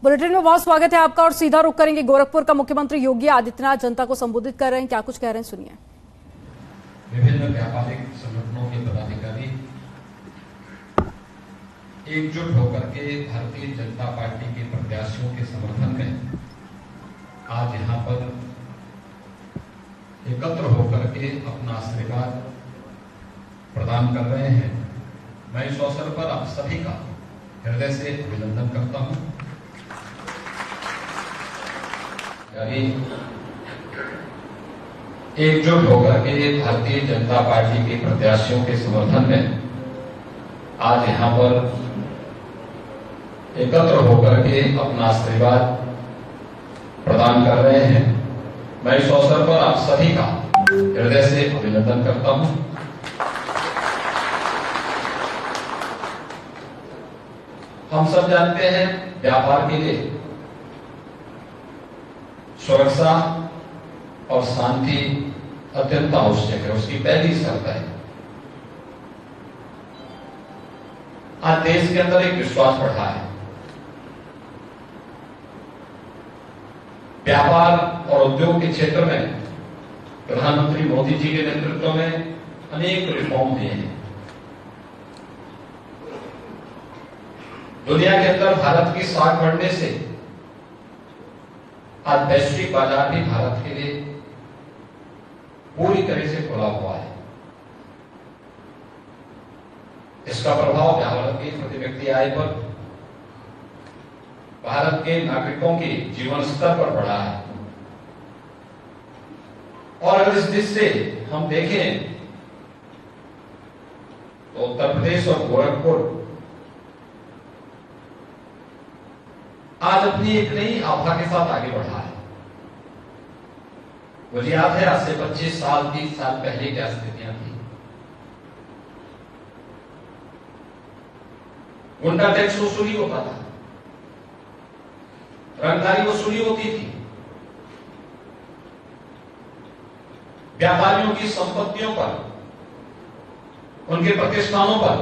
Bulletin में बहुत स्वागत है आपका और सीधा रुख करेंगे गोरखपुर का। मुख्यमंत्री योगी आदित्यनाथ जनता को संबोधित कर रहे हैं, क्या कुछ कह रहे हैं सुनिए। विभिन्न व्यापारिक संगठनों के पदाधिकारी एकजुट होकर के भारतीय जनता पार्टी के प्रत्याशियों के समर्थन में आज यहां पर एकत्र होकर के अपना आशीर्वाद प्रदान कर रहे हैं। मैं इस अवसर पर आप सभी का हृदय से अभिनंदन करता हूं। एकजुट होकर के भारतीय जनता पार्टी के प्रत्याशियों के समर्थन में आज यहां पर एकत्र होकर के अपना आशीर्वाद प्रदान कर रहे हैं। मैं इस अवसर पर आप सभी का हृदय से अभिनंदन करता हूं। हम सब जानते हैं व्यापार के लिए सुरक्षा और शांति अत्यंत आवश्यक है, उसकी पहली शर्त है। आज देश के अंदर एक विश्वास बढ़ा है। व्यापार और उद्योग के क्षेत्र में प्रधानमंत्री मोदी जी के नेतृत्व में अनेक रिफॉर्म हुए हैं। दुनिया के अंदर भारत की साख बढ़ने से आज वैश्विक बाजार भी भारत के लिए पूरी तरह से खुला हुआ है। इसका प्रभाव भारत की प्रति व्यक्ति आय पर, भारत के नागरिकों के जीवन स्तर पर बढ़ा है। और अगर इस दृष्टि से हम देखें तो उत्तर प्रदेश और गोरखपुर आज अपनी एक नई आभा के साथ आगे बढ़ा है। मुझे याद है आज से 25 साल 30 साल पहले क्या स्थितियां थी। गुंडा टैक्स वसूली होता था, रंगदारी वसूली होती थी, व्यापारियों की संपत्तियों पर, उनके प्रतिष्ठानों पर,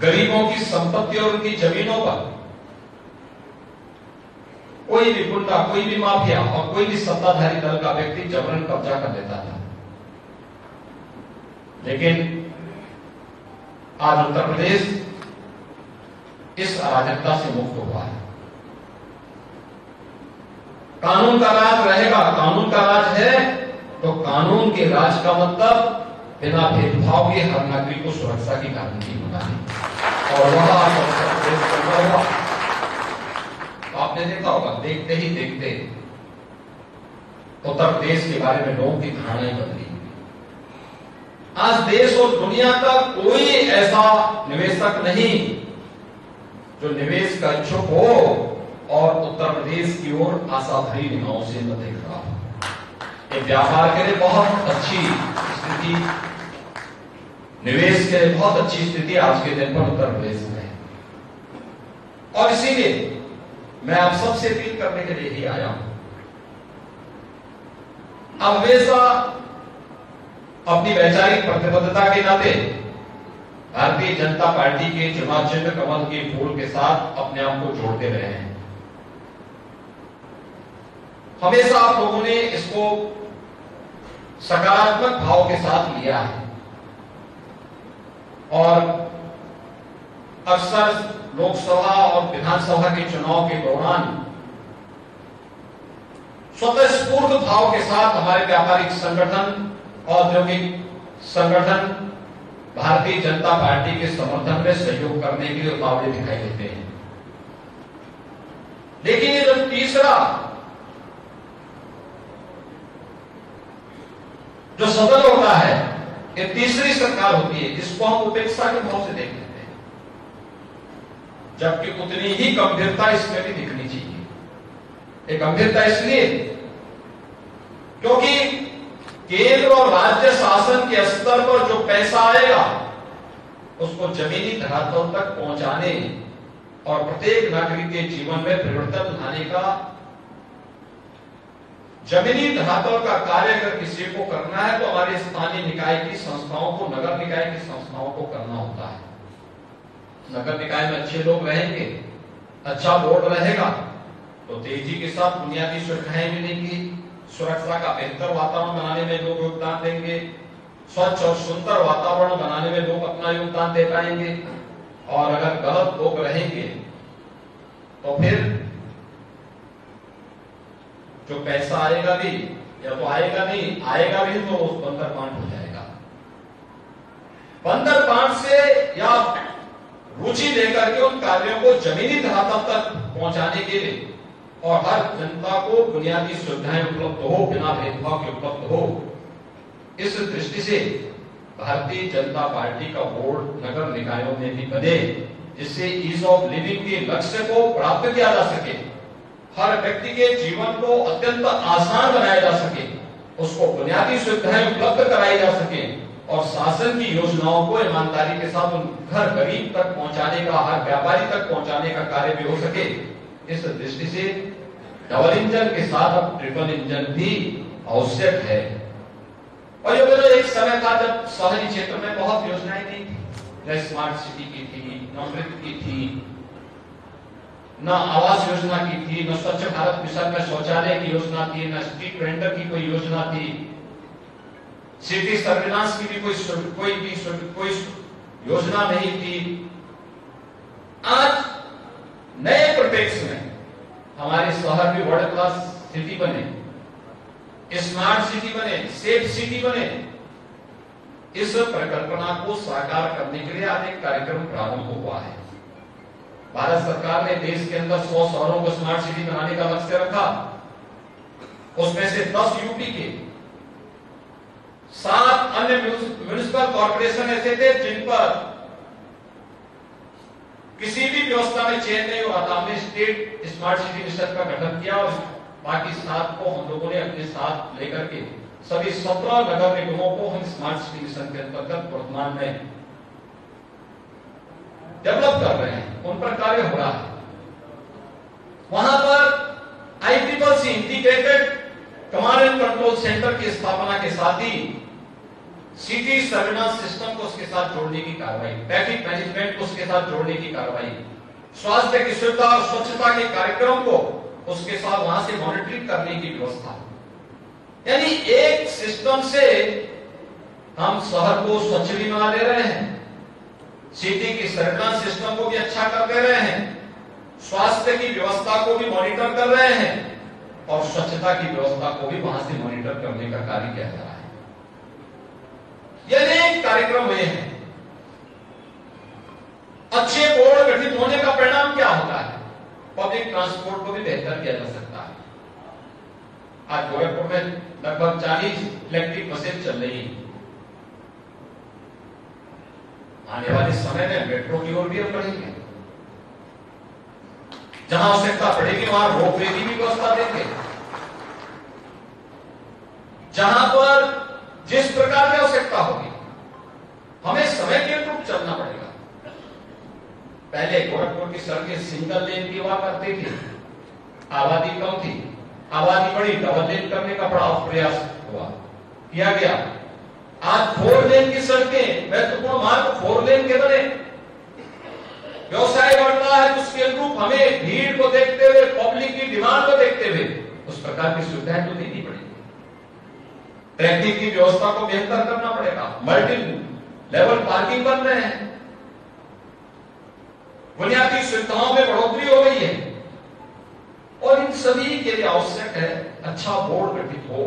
गरीबों की संपत्ति और उनकी जमीनों पर कोई भी गुंडा, कोई भी माफिया और कोई भी सत्ताधारी दल का व्यक्ति जबरन कब्जा कर लेता था। लेकिन आज उत्तर प्रदेश इस अराजकता से मुक्त हुआ है। कानून का राज रहेगा। कानून का राज है तो कानून के राज का मतलब बिना भेदभाव के हर नागरिक को सुरक्षा की गारंटी होना है। और वह आपने देखा होगा, देखते ही देखते उत्तर प्रदेश के बारे में लोगों की धारणाएं बदली। आज देश और दुनिया का कोई ऐसा निवेशक नहीं जो निवेश का इच्छुक हो और उत्तर प्रदेश की ओर आशा भरी निगाहों से न देख रहा हो। ये व्यापार के लिए बहुत अच्छी स्थिति, निवेश के लिए बहुत अच्छी स्थिति आज के दिन पर उत्तर प्रदेश में है। और इसीलिए मैं आप सबसे अपील करने के लिए ही आया हूं। अब हमेशा अपनी वैचारिक प्रतिबद्धता के नाते भारतीय जनता पार्टी के चुनाव चिन्ह कमल के फूल के साथ अपने आप को जोड़ते रहे हैं। हमेशा आप लोगों ने इसको सकारात्मक भाव के साथ लिया है और अक्सर लोकसभा और विधानसभा के चुनाव के दौरान स्वतःस्फूर्त भाव के साथ हमारे व्यापारिक संगठन, औद्योगिक संगठन भारतीय जनता पार्टी के समर्थन में सहयोग करने के लिए उतावले दिखाई देते हैं। लेकिन ये जो तीसरा जो सदन होता है, ये तीसरी सरकार होती है, जिसको हम उपेक्षा के भाव से देख लेते हैं, जबकि उतनी ही गंभीरता इसमें भी दिखनी चाहिए। एक गंभीरता इसलिए क्योंकि केंद्र और राज्य शासन के स्तर पर जो पैसा आएगा उसको जमीनी धरातल तक पहुंचाने और प्रत्येक नागरिक के जीवन में परिवर्तन लाने का जमीनी धरातल का कार्य अगर किसी को करना है तो हमारे स्थानीय निकाय की संस्थाओं को, नगर निकाय की संस्थाओं को करना होता है। नगर निकाय में अच्छे लोग रहेंगे, अच्छा बोर्ड रहेगा, तो तेजी के साथ बुनियादी सुविधाएं मिलेंगी, सुरक्षा का बेहतर वातावरण बनाने में लोग योगदान देंगे, स्वच्छ और सुंदर वातावरण बनाने में लोग अपना योगदान दे पाएंगे। और अगर गलत लोग रहेंगे तो फिर जो पैसा आएगा भी या तो आएगा नहीं, आएगा भी तो उस बंदर बांट हो जाएगा। बंदर बांट से या रुचि लेकर के उन कार्यों को जमीनी धरातल तक पहुंचाने के लिए और हर जनता को बुनियादी सुविधाएं उपलब्ध हो, बिना भेदभाव के उपलब्ध हो, इस दृष्टि से भारतीय जनता पार्टी का बोर्ड नगर निकायों में भी बने, जिससे ईज ऑफ लिविंग के लक्ष्य को प्राप्त किया जा सके, हर व्यक्ति के जीवन को अत्यंत आसान बनाया जा सके, उसको बुनियादी सुविधाएं उपलब्ध कराई जा सके और शासन की योजनाओं को ईमानदारी के साथ उन घर गरीब तक पहुंचाने का, हर व्यापारी तक पहुंचाने का कार्य भी हो सके। इस दृष्टि से डबल इंजन के साथ अब ट्रिपल इंजन भी आवश्यक है। और ये तो एक समय था जब शहरी क्षेत्र में बहुत योजनाएं नहीं थी, न स्मार्ट सिटी की थी, न अमृत की थी, न आवास योजना की थी, न स्वच्छ भारत मिशन में शौचालय की योजना थी, न स्ट्रीट वेंडर की कोई योजना थी, सिटी सर्विलांस की भी कोई योजना नहीं थी। आज नए परिप्रेक्ष्य में हमारे शहर भी वर्ल्ड क्लास सिटी बने, स्मार्ट सिटी बने, सेफ सिटी बने। इस परिकल्पना को साकार करने के लिए आज एक कार्यक्रम प्रारंभ हुआ है। भारत सरकार ने देश के अंदर 100 शहरों को स्मार्ट सिटी बनाने का लक्ष्य रखा, उसमें से 10 यूपी के, 7 अन्य म्युनिसिपल कॉर्पोरेशन ऐसे थे जिन पर किसी भी व्यवस्था में चेंज नहीं हुआ था। हमने स्टेट स्मार्ट सिटी मिशन का गठन किया और बाकी 7 को हम लोगों ने अपने साथ लेकर के सभी 17 नगर निगमों को हम स्मार्ट सिटी मिशन के अंतर्गत वर्तमान में डेवलप कर रहे हैं, उन पर कार्य हो रहा है। वहां पर ICC integrated command and control centre की स्थापना के साथ ही सिटी सर्विलांस सिस्टम को उसके साथ जोड़ने की कार्रवाई, ट्रैफिक मैनेजमेंट को उसके साथ जोड़ने की कार्रवाई, स्वास्थ्य की सुविधा और स्वच्छता के कार्यक्रम को उसके साथ वहां से मॉनिटरिंग करने की व्यवस्था। यानी एक सिस्टम से हम शहर को स्वच्छ भी बना दे रहे हैं, सिटी की सर्विलांस सिस्टम को भी अच्छा कर दे रहे हैं, स्वास्थ्य की व्यवस्था को भी मॉनिटर कर रहे हैं और स्वच्छता की व्यवस्था को भी वहां से मॉनिटर करने का कार्य किया जा रहा है। ये अनेक कार्यक्रम हुए हैं। अच्छे बोर्ड गठित होने का परिणाम क्या होता है? पब्लिक ट्रांसपोर्ट को भी बेहतर किया जा सकता है। आज गोरखपुर में लगभग 40 इलेक्ट्रिक बसें चल रही हैं। आने वाले समय में मेट्रो की ओर भी हम बढ़ेंगे, जहां आवश्यकता पड़ेगी वहां रोपवे की भी व्यवस्था देंगे, जहां पर जिस प्रकार की आवश्यकता होगी हमें समय के अनुरूप चलना पड़ेगा। पहले गोरखपुर की सड़कें सिंगल लेन की हुआ करती थी, आबादी कम थी, आबादी बढ़ी, डबल लेन करने का बड़ा प्रयास किया गया। आज 4 लेन की सड़कें, महत्वपूर्ण मार्ग 4 लेन के बने, व्यवसाय बढ़ रहा है, उसके अनुरूप हमें भीड़ को देखते हुए, पब्लिक की डिमांड को देखते हुए उस प्रकार की सुविधाएं तो देनी पड़ेगी। ट्रैफिक की व्यवस्था को बेहतर करना पड़ेगा, मल्टी लेवल पार्किंग बन रहे हैं, बुनियादी सुविधाओं में बढ़ोतरी हो गई है और इन सभी के लिए आवश्यक है अच्छा बोर्ड गठित हो।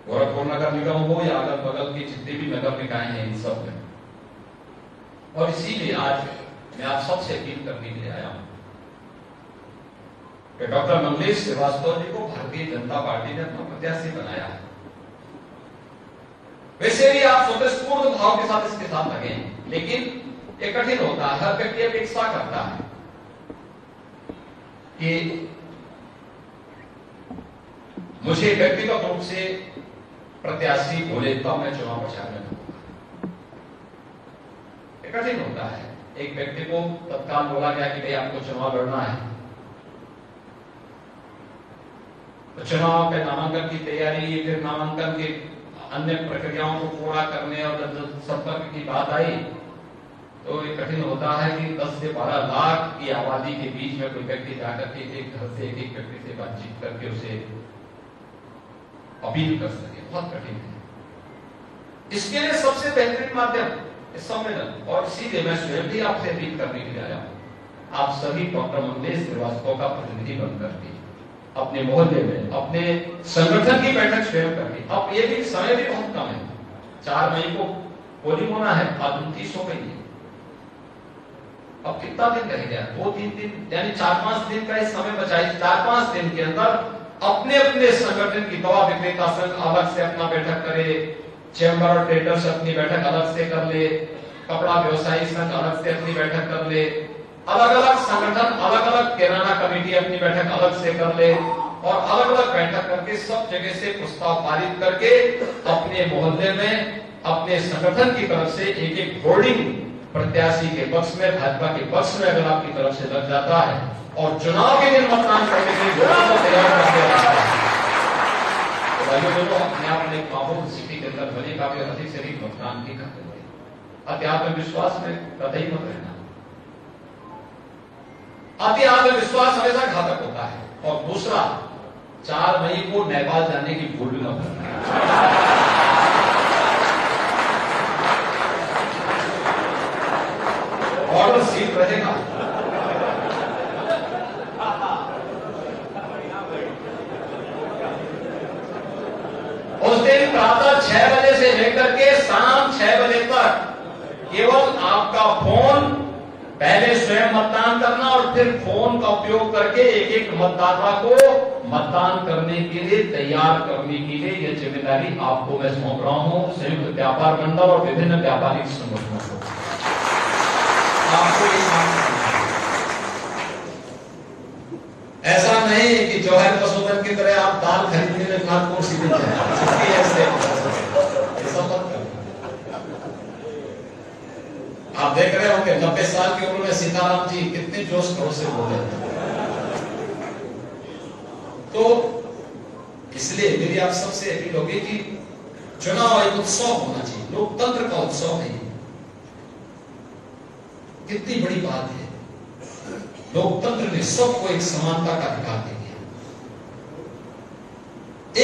गोरखपुर नगर निगम हो या अगल बगल के जितने भी नगर निकाय हैं, इन सब में। और इसीलिए आज मैं आप सबसे अपील करने के लिए आया हूं कि डॉक्टर मंगलेश श्रीवास्तव जी को भारतीय जनता पार्टी ने अपना प्रत्याशी बनाया है। वैसे भी आप स्वतःस्फूर्त भाव के साथ इसके साथ लगे हैं, लेकिन ये कठिन होता है। हर व्यक्ति अपेक्षा करता है कि मुझे व्यक्तिगत रूप से प्रत्याशी बोले तब मैं चुनाव प्रचार में दूंगा। ये कठिन होता है। एक व्यक्ति को तत्काल बोला गया कि भाई आपको चुनाव लड़ना है, तो चुनाव के नामांकन की तैयारी, फिर नामांकन के अन्य प्रक्रियाओं को पूरा करने और जब संपर्क की बात आई तो ये कठिन होता है कि 10 से 12 लाख की आबादी के बीच में कोई व्यक्ति जाकर के एक घर से एक व्यक्ति से बातचीत करके उसे अपील कर सके, बहुत कठिन है। इसके लिए सबसे बेहतरीन माध्यम सम्मेलन, और इसीलिए मैं स्वयं भी आपसे अपील करने के लिए आया हूं। आप सभी डॉक्टर मंगलेश श्रीवास्तव का प्रतिनिधि बनकर के अपने मोहल्ले में अपने संगठन की बैठक स्वयं करके, अब ये भी समय भी बहुत कम है, 4 मई को पोलिंग होना है, आज 29 हो गई है, अब कितना दिन रह गया, 2-3 दिन, यानी 4-5 दिन का इस समय बचा है। 4-5 दिन के अंदर अपने अपने संगठन की दवा विक्रेता संघ अलग से अपना बैठक करे, चैम्बर और ट्रेडर्स अपनी बैठक अलग से कर ले, कपड़ा व्यवसायी संघ अलग से अपनी बैठक कर ले, अलग अलग संगठन अलग अलग किराना कमेटी अपनी बैठक अलग से कर ले, और अलग अलग बैठक करके सब जगह से प्रस्ताव पारित करके अपने मोहल्ले में अपने संगठन की तरफ से एक एक होर्डिंग प्रत्याशी के पक्ष में, भाजपा के पक्ष में अगर आपकी तरफ से लग जाता है और चुनाव के दिन मतदान करने के लिए लोगों को तैयार करके रखा है, तो भाइयों बहनों, अपने आप में एक माहौल सिटी के अंदर बनेगा कि अधिक से अधिक मतदान भी करते हुए अति आत्मविश्वास में कतई मत रहना। अति आत्मविश्वास हमेशा घातक होता है। और दूसरा, 4 मई को नेपाल जाने की भूल भी न करना। ऑर्डर सीट रहेगा, उस दिन प्रातः 6 बजे से लेकर के शाम 6 बजे तक केवल आपका फोन, पहले स्वयं मतदान करना और फिर फोन का उपयोग करके एक एक मतदाता को मतदान करने के लिए तैयार करने के लिए यह जिम्मेदारी आपको मैं सौंप रहा हूं, संयुक्त व्यापार मंडल और विभिन्न व्यापारिक संगठनों को। आपको ऐसा नहीं कि जौहर पशुधन की तरह आप दाल खरीदने में खाद सीधे ऐसे आप देख रहे होंगे 90 साल की उम्र में सीताराम जी कितने जोश खरोश से बोले। तो इसलिए मेरी आप सबसे अपील होगी कि चुनाव एक उत्सव होना चाहिए, लोकतंत्र का उत्सव है। कितनी बड़ी बात है, लोकतंत्र ने सबको एक समानता का अधिकार दे दिया।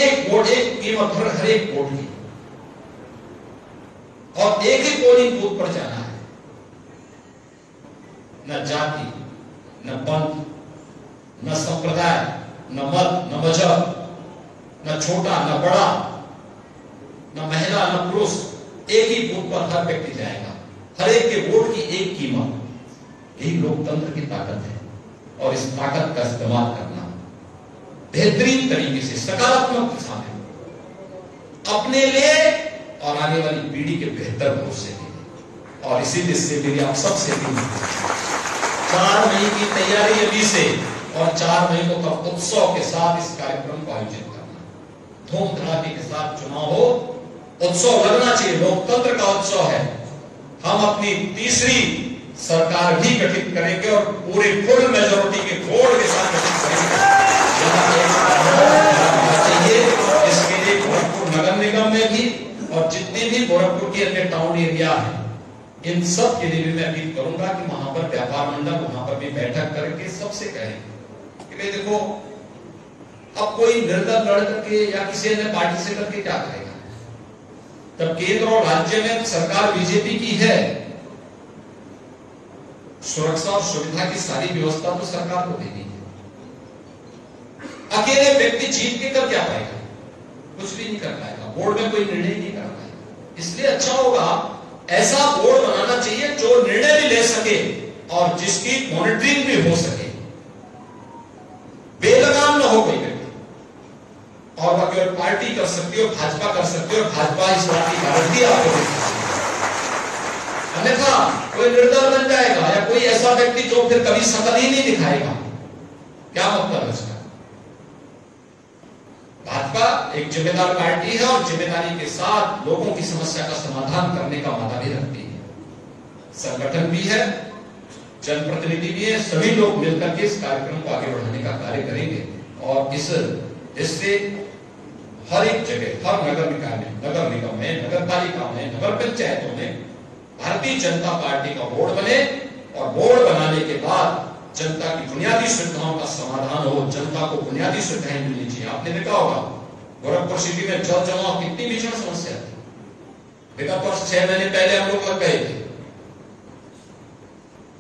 एक वोट एक कीमत हर एक वोट की, और एक ही पोलिंग बूथ पर जाना है। न जाति, न पंथ, न संप्रदाय, न मत, न मजहब, न छोटा न बड़ा, न महिला न पुरुष, एक ही बूथ पर हर व्यक्ति जाएगा। हर एक के वोट की एक कीमत, यही लोकतंत्र की ताकत है। और इस ताकत का इस्तेमाल करना बेहतरीन तरीके से सकारात्मक दिशा में अपने लिए और आने वाली पीढ़ी के बेहतर भविष्य के लिए। और इसी से मेरी आप सबसे 4 मई की तैयारी अभी से, और 4 मई को तब उत्सव के साथ इस कार्यक्रम को आयोजित करना, धूम धड़ाके के साथ चुनाव हो, उत्सव लगना चाहिए। लोकतंत्र का उत्सव है। हम अपनी तीसरी सरकार भी गठित करेंगे और पूरे फुल मेजोरिटी के वोट के साथ गठित करेंगे। चाहिए इसके लिए गोरखपुर नगर निगम में भी और जितने भी गोरखपुर के अन्य टाउन एरिया है, इन सब के लिए भी मैं अपील करूंगा कि वहां पर व्यापार मंडल वहां पर भी बैठक करके सबसे कहें कि भाई देखो, अब कोई निर्दल लड़ करके या किसी अन्य पार्टी से करके क्या करेगा। तब केंद्र और राज्य में सरकार बीजेपी की है, सुरक्षा और सुविधा की सारी व्यवस्था तो सरकार को देनी है। अकेले व्यक्ति जीत के कर क्या पाएगा, कुछ भी नहीं कर पाएगा, बोर्ड में कोई निर्णय नहीं कर पाएगा। इसलिए अच्छा होगा ऐसा बोर्ड बनाना चाहिए जो निर्णय भी ले सके और जिसकी मॉनिटरिंग भी हो सके, बेलगाम न हो कोई व्यक्ति, और बाकी और पार्टी कर सकती हो, भाजपा कर सकती हो, भाजपा इस बात की गारंटी आपको दे सकती है। अन्यथा कोई निर्दल बन जाएगा या कोई ऐसा व्यक्ति जो फिर कभी शकल ही नहीं दिखाएगा, क्या मतलब है इसका। भाजपा एक जिम्मेदार पार्टी है और जिम्मेदारी के साथ लोगों की समस्या का समाधान करने का वादा भी रखती है। संगठन भी है, जनप्रतिनिधि भी है, सभी लोग मिलकर के इस कार्यक्रम को आगे बढ़ाने का कार्य करेंगे। और इससे हर एक जगह, हर नगर निकाय में, नगर निगम में, नगर पालिका में, नगर पंचायतों में भारतीय जनता पार्टी का बोर्ड बने और बोर्ड बनाने के बाद जनता की बुनियादी सुविधाओं का समाधान हो, जनता को बुनियादी सुविधाएं मिलनी चाहिए। आपने देखा होगा गोरखपुर सिटी में जल जमाव कितनी भीषण समस्या थी। विगत वर्ष 6 महीने पहले हम लोग लग गए थे,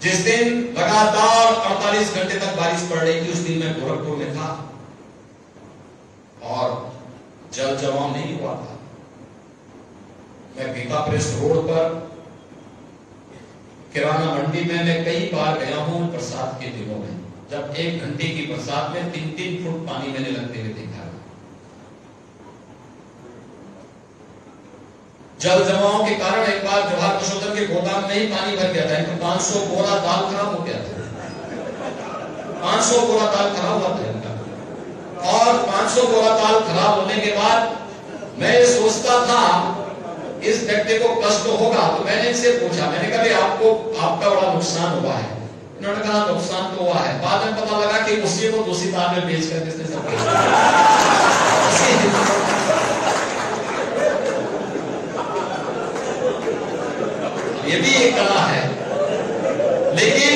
जिस दिन लगातार 48 घंटे तक बारिश पड़ रही थी, उस दिन मैं गोरखपुर में था और जल जमाव नहीं हुआ था। मैं गीता प्रेस रोड पर किराना मंडी में मैं कई बार गया हूं बरसात के दिनों में, जब 1 घंटे की बरसात में 3-3 फुट पानी मैंने लगते हुए देखा। जल जमाव के कारण एक बार जवाहर पशुधन के गोदाम में ही पानी भर गया था। इनको 500 बोरा दाल खराब हो गया था। 500 बोरा दाल खराब हुआ था इनका। और 500 बोरा दाल खराब होने के बाद मैं सोचता था इस व्यक्ति को कष्ट होगा, तो मैंने इनसे पूछा, मैंने कहा आपका बड़ा नुकसान हुआ है। इन्होंने कहा नुकसान तो हुआ है। बाद में पता लगा कि उसी को दूसरी दाल में बेच कर इसने सब ये भी एक कला है। लेकिन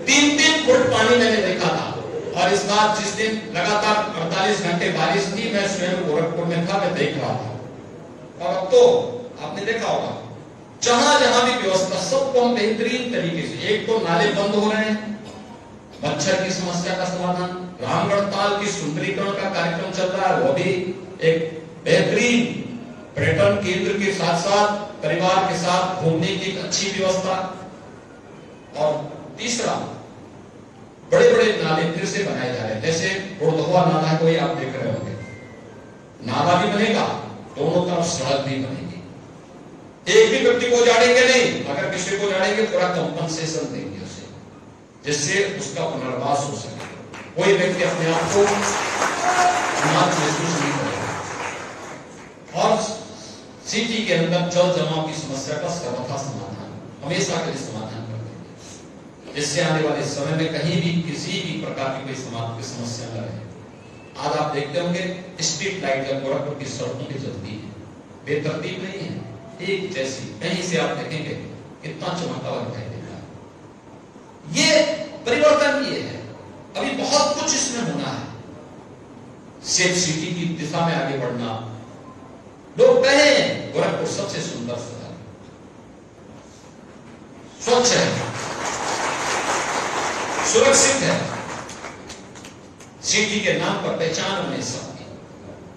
3-3 फुट पानी मैंने देखा था। और इस बार जिस दिन लगातार 48 घंटे बारिश थी, मैं स्वयं गोरखपुर में था, मैं देख रहा था। और अब तो आपने देखा होगा जहां जहां भी व्यवस्था सबको हम बेहतरीन तरीके से, एक तो नाले बंद हो रहे हैं, मच्छर की समस्या का समाधान, रामगढ़ ताल की सुंदरीकरण का कार्यक्रम चल रहा है, वो भी एक बेहतरीन पर्यटन केंद्र के साथ साथ परिवार के साथ घूमने की एक अच्छी व्यवस्था। और तीसरा, बड़े बड़े नाले फिर से बनाए जा रहे हैं, जैसे बुढ़धवा नाला को आप देख रहे होंगे, नाला भी बनेगा, दोनों तरफ सड़क भी बनेगी। एक भी व्यक्ति को जानेंगे नहीं, अगर किसी को जानेंगे पूरा कंपनसेशन देंगे उसे, जिससे उसका पुनर्वास हो सके, कोई व्यक्ति अपने आप को महसूस नहीं करेगा। और सिटी के अंदर जल जमाव की समस्या का सर्वथा समाधान हमेशा के लिए समाधान कर देंगे, जिससे आने वाले समय में कहीं भी किसी भी प्रकार की कोई समाज की समस्या न रहे। आज आप देखते होंगे स्ट्रीट लाइट जब गोरखपुर की सड़कों पे जलती है, बेतरतीब नहीं है, एक जैसी, कहीं से आप देखेंगे कितना चमकता हुआ दिखाई देगा। ये परिवर्तन ये है, अभी बहुत कुछ इसमें होना है। सेफ सिटी की दिशा में आगे बढ़ना, लोग कहें गोरखपुर सबसे सुंदर शहर, स्वच्छ है, सुरक्षित है, सिटी के नाम पर पहचान होने सकती,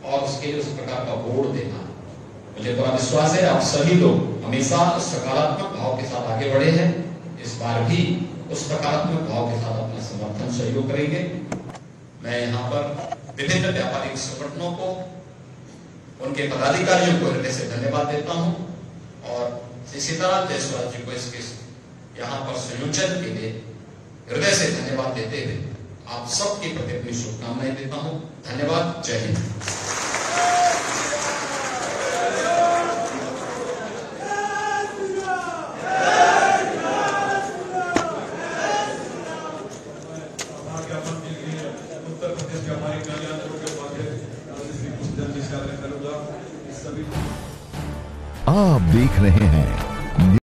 और उसके लिए उस प्रकार का बोर्ड देना, मुझे पूरा विश्वास है आप सभी लोग हमेशा सकारात्मक भाव के साथ आगे बढ़े हैं। इस बार भी उस सकारात्मक भाव के साथ अपना समर्थन सहयोग करेंगे। मैं यहाँ पर विभिन्न व्यापारिक संगठनों को, उनके पदाधिकारियों को हृदय से धन्यवाद देता हूँ, और इसी तरह जयस्वराज जी को इसके यहाँ पर संयोजन के लिए हृदय से धन्यवाद देते हुए आप सबके प्रति अपनी शुभकामनाएं देता हूं। धन्यवाद। जय हिंद। उत्तर प्रदेश के हमारे कल्याण के आप देख रहे हैं